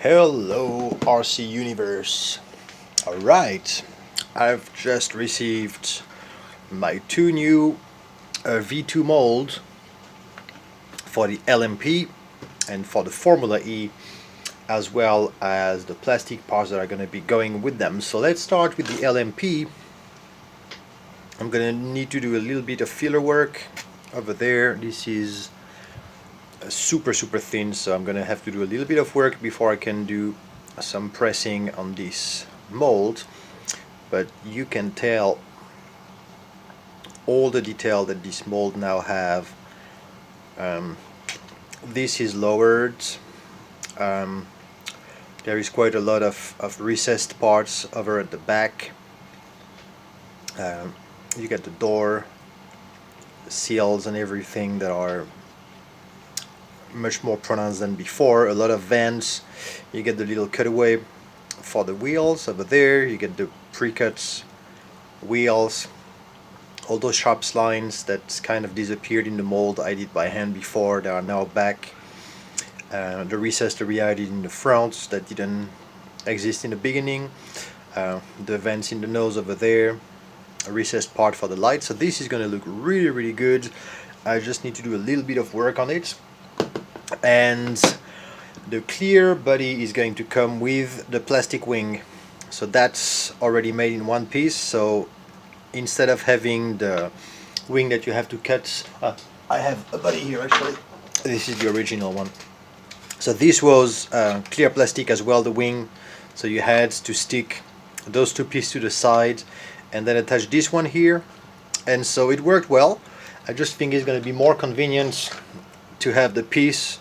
Hello RC Universe. Alright, I've just received my two new V2 molds for the LMP and for the Formula E, as well as the plastic parts that are going to be going with them. So let's start with the LMP. I'm going to need to do a little bit of filler work over there. This is super thin, so I'm gonna have to do a little bit of work before I can do some pressing on this mold, but you can tell all the detail that this mold now have. This is lowered. There is quite a lot of recessed parts over at the back. You get the door seals and everything that are much more pronounced than before. A lot of vents. You get the little cutaway for the wheels over there. You get the pre-cut wheels. All those sharp lines that kind of disappeared in the mold I did by hand before, they are now back. The recessed area I did in the front that didn't exist in the beginning. The vents in the nose over there. A recessed part for the light. So this is going to look really good. I just need to do a little bit of work on it. And the clear body is going to come with the plastic wing, so that's already made in one piece. So instead of having the wing that you have to cut, I have a body here actually. This is the original one. So this was clear plastic as well, the wing, so you had to stick those two pieces to the side and then attach this one here, and so it worked well. I just think it's going to be more convenient to have the piece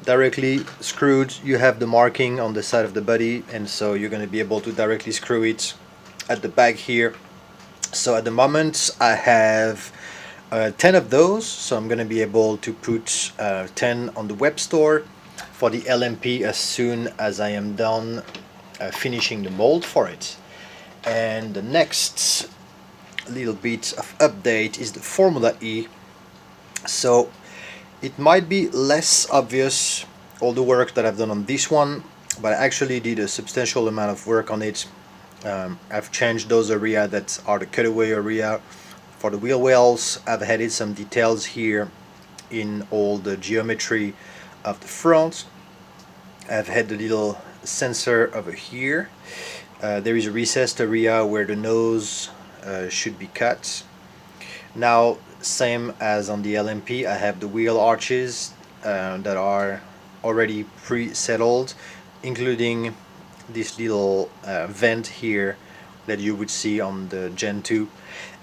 directly screwed. You have the marking on the side of the body, and so you're going to be able to directly screw it at the back here. So at the moment I have 10 of those, so I'm going to be able to put 10 on the web store for the LMP as soon as I am done finishing the mold for it. And the next little bit of update is the Formula E. So it might be less obvious, all the work that I've done on this one, but I actually did a substantial amount of work on it. I've changed those areas that are the cutaway area for the wheel wells. I've added some details here in all the geometry of the front. I've had the little sensor over here. There is a recessed area where the nose should be cut. Now, same as on the LMP, I have the wheel arches that are already pre-settled, including this little vent here that you would see on the Gen 2.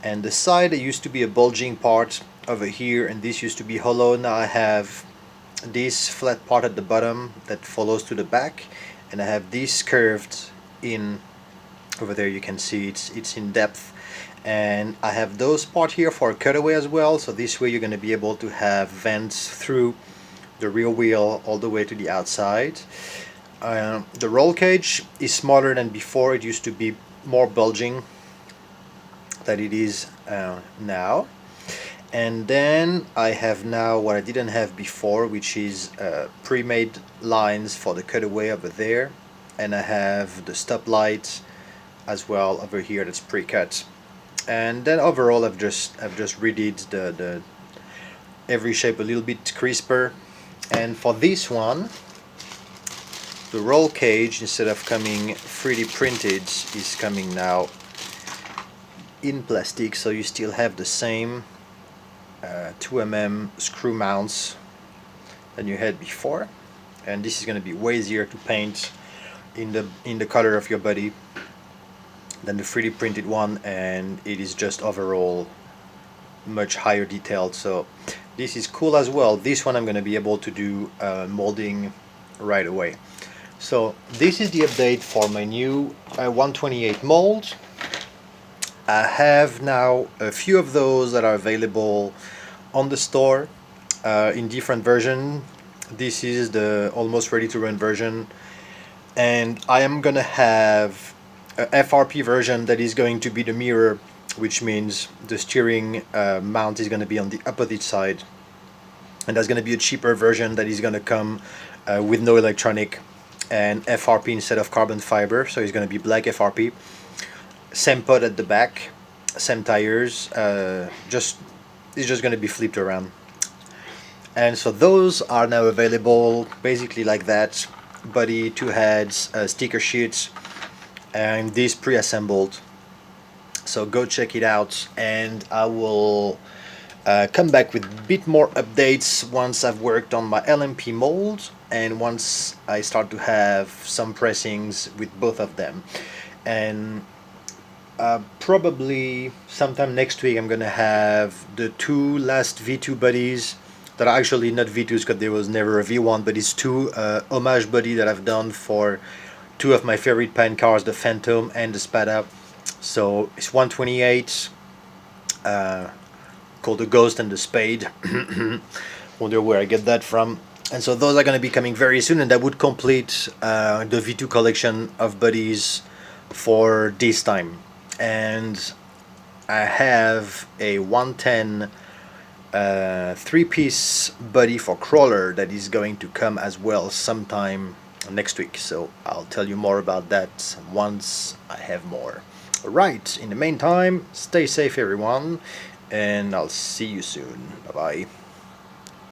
And the side, there used to be a bulging part over here, and this used to be hollow. Now I have this flat part at the bottom that follows to the back, and I have this curved in over there. You can see it's in depth. And I have those part here for a cutaway as well, so this way you're going to be able to have vents through the rear wheel all the way to the outside. The roll cage is smaller than before. It used to be more bulging than it is now. And then I have now what I didn't have before, which is pre-made lines for the cutaway over there, and I have the stop light as well over here that's pre-cut. And then overall I've just redid the every shape a little bit crisper. And for this one, the roll cage, instead of coming 3D printed, is coming now in plastic, so you still have the same 2mm screw mounts than you had before, and this is going to be way easier to paint in the color of your body than the 3D printed one, and it is just overall much higher detailed, so this is cool as well. This one I'm going to be able to do molding right away. So this is the update for my new 128 mold. I have now a few of those that are available on the store in different versions. This is the almost ready to run version, and I am gonna have a FRP version that is going to be the mirror, which means the steering mount is going to be on the opposite side, and that's going to be a cheaper version that is going to come with no electronic and FRP instead of carbon fiber, so it's going to be black FRP. Same pod at the back, same tires, it's just going to be flipped around. And so those are now available basically like that: body, two heads, sticker sheets, and this pre-assembled. So go check it out, and I will come back with a bit more updates once I've worked on my LMP mold and once I start to have some pressings with both of them. And probably sometime next week I'm gonna have the two last V2 bodies that are actually not V2s because there was never a V1, but it's two homage body that I've done for two of my favorite pan cars, the Phantom and the Spada. So it's 128 called the Ghost and the Spade. Wonder where I get that from. And so those are going to be coming very soon, and that would complete the V2 collection of bodies for this time. And I have a 110 three-piece body for crawler that is going to come as well sometime next week. So I'll tell you more about that once I have more. Alright, in the meantime, stay safe everyone, and I'll see you soon. Bye bye.